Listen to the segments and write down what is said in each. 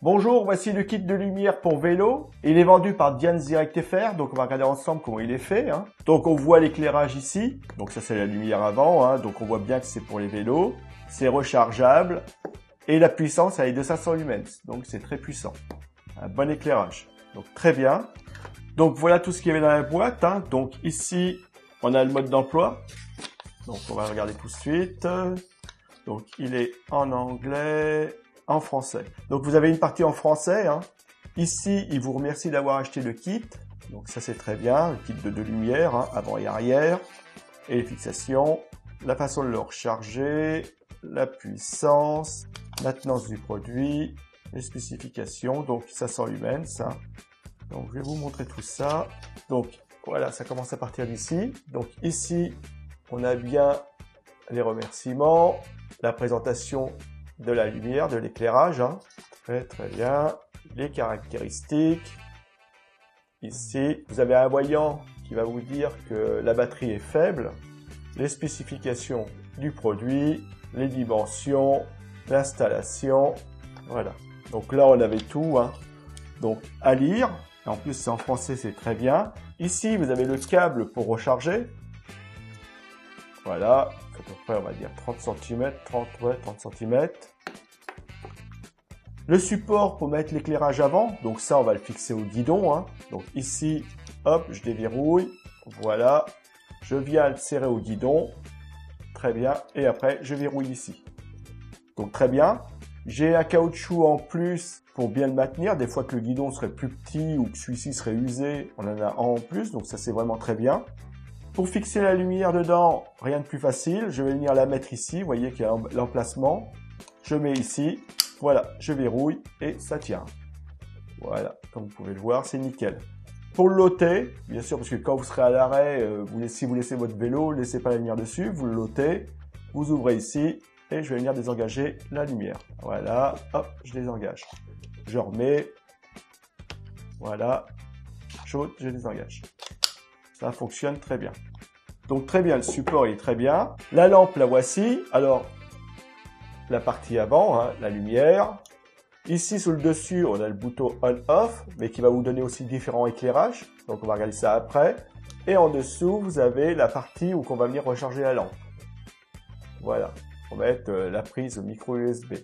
Bonjour, voici le kit de lumière pour vélo. Il est vendu par Diane Direct FR, donc on va regarder ensemble comment il est fait. Donc on voit l'éclairage ici, donc ça c'est la lumière avant, donc on voit bien que c'est pour les vélos. C'est rechargeable et la puissance elle est de 500 lumens, donc c'est très puissant. Un bon éclairage, donc très bien. Donc voilà tout ce qu'il y avait dans la boîte. Donc ici on a le mode d'emploi, donc on va regarder tout de suite. Donc il est en anglais, en français. Donc vous avez une partie en français. Ici, il vous remercie d'avoir acheté le kit. Donc ça c'est très bien, le kit de deux lumières, avant et arrière, et les fixations, la façon de le recharger, la puissance, maintenance du produit, les spécifications, donc 500 lumens. Donc je vais vous montrer tout ça. Donc voilà, ça commence à partir d'ici. Donc ici, on a bien les remerciements, la présentation de la lumière, de l'éclairage, très très bien, les caractéristiques. Ici, vous avez un voyant qui va vous dire que la batterie est faible, les spécifications du produit, les dimensions, l'installation, voilà. Donc là, on avait tout, donc à lire. Et en plus, c'est en français, c'est très bien. Ici, vous avez le câble pour recharger. Voilà, à peu près, on va dire 30 cm, 30 cm. Le support pour mettre l'éclairage avant, donc ça, on va le fixer au guidon. Donc ici, hop, je déverrouille, voilà. Je viens le serrer au guidon, très bien. Et après, je verrouille ici. Donc très bien. J'ai un caoutchouc en plus pour bien le maintenir. Des fois que le guidon serait plus petit ou que celui-ci serait usé, on en a un en plus. Donc ça, c'est vraiment très bien. Pour fixer la lumière dedans, rien de plus facile. Je vais venir la mettre ici. Vous voyez qu'il y a l'emplacement. Je mets ici. Voilà, je verrouille et ça tient. Voilà, comme vous pouvez le voir, c'est nickel. Pour le loter, bien sûr, parce que quand vous serez à l'arrêt, si vous laissez votre vélo, laissez pas la lumière dessus, vous le lotez, vous ouvrez ici et je vais venir désengager la lumière. Voilà, hop, je désengage. Je remets. Voilà, chaude, je désengage. Ça fonctionne très bien. Donc très bien, le support est très bien. La lampe, la voici. Alors, la partie avant, la lumière. Ici, sur le dessus, on a le bouton on-off, mais qui va vous donner aussi différents éclairages. Donc, on va regarder ça après. Et en dessous, vous avez la partie où on va venir recharger la lampe. Voilà. On va mettre la prise micro USB.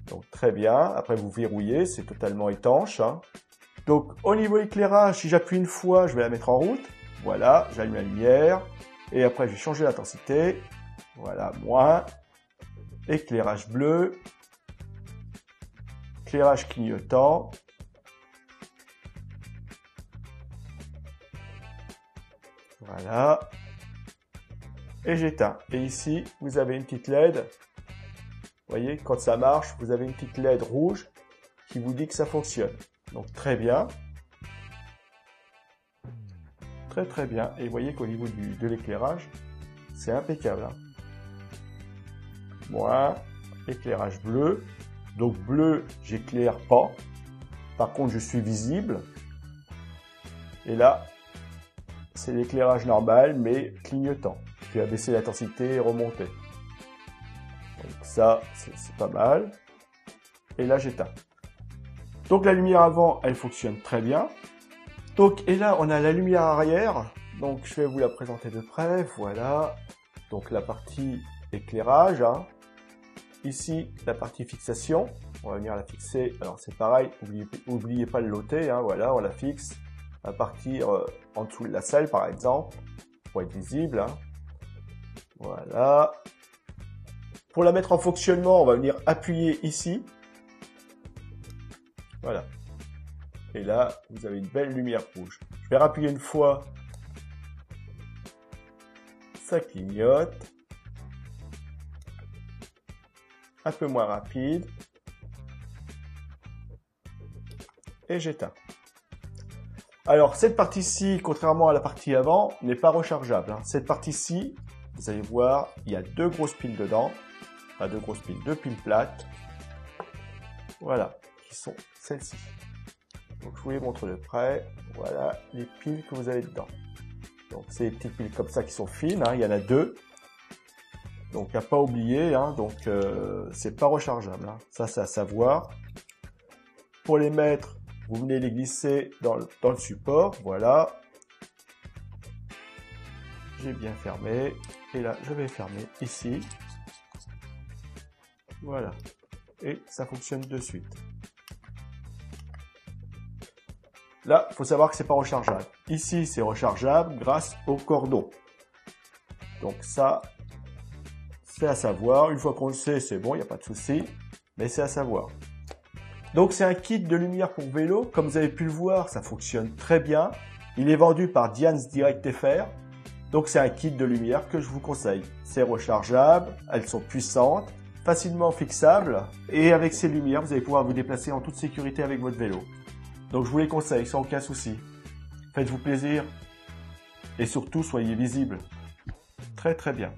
Donc, très bien. Après, vous verrouillez. C'est totalement étanche. Donc, au niveau éclairage, si j'appuie une fois, je vais la mettre en route. Voilà. J'allume la lumière. Et après, je vais changer l'intensité. Voilà. Moins. Éclairage bleu, éclairage clignotant, voilà, et j'éteins. Et ici, vous avez une petite LED, vous voyez, quand ça marche, vous avez une petite LED rouge qui vous dit que ça fonctionne. Donc très bien, très très bien, et vous voyez qu'au niveau de l'éclairage, c'est impeccable. Moins, éclairage bleu. Donc bleu, j'éclaire pas. Par contre, je suis visible. Et là, c'est l'éclairage normal, mais clignotant, qui va baisser l'intensité et remonter. Donc ça, c'est pas mal. Et là, j'éteins. Donc la lumière avant, elle fonctionne très bien. Donc, et là, on a la lumière arrière. Donc je vais vous la présenter de près. Voilà. Donc la partie éclairage. Ici, la partie fixation, on va venir la fixer, alors c'est pareil, n'oubliez pas le loter, voilà, on la fixe à partir en dessous de la selle par exemple, pour être visible, voilà. Pour la mettre en fonctionnement, on va venir appuyer ici, voilà, et là, vous avez une belle lumière rouge. Je vais appuyer une fois, ça clignote. Un peu moins rapide, et j'éteins. Alors cette partie-ci, contrairement à la partie avant, n'est pas rechargeable. Cette partie-ci, vous allez voir, il y a deux grosses piles dedans, enfin deux grosses piles, deux piles plates, voilà, qui sont celles-ci. Donc je vous les montre de près, voilà les piles que vous avez dedans. Donc c'est des petites piles comme ça qui sont fines, il y en a deux. Donc à pas oublier, donc c'est pas rechargeable, ça c'est à savoir. pour les mettre, vous venez les glisser dans le support. Voilà. J'ai bien fermé. Et là, je vais fermer ici. Voilà. Et ça fonctionne de suite. Là, il faut savoir que c'est pas rechargeable. Ici, c'est rechargeable grâce au cordon. Donc ça, c'est à savoir. Une fois qu'on le sait, c'est bon, il n'y a pas de souci. Mais c'est à savoir. Donc c'est un kit de lumière pour vélo. Comme vous avez pu le voir, ça fonctionne très bien. Il est vendu par Dians Direct FR. Donc c'est un kit de lumière que je vous conseille. C'est rechargeable, elles sont puissantes, facilement fixables. Et avec ces lumières, vous allez pouvoir vous déplacer en toute sécurité avec votre vélo. Donc je vous les conseille sans aucun souci. Faites-vous plaisir. Et surtout, soyez visibles. Très très bien.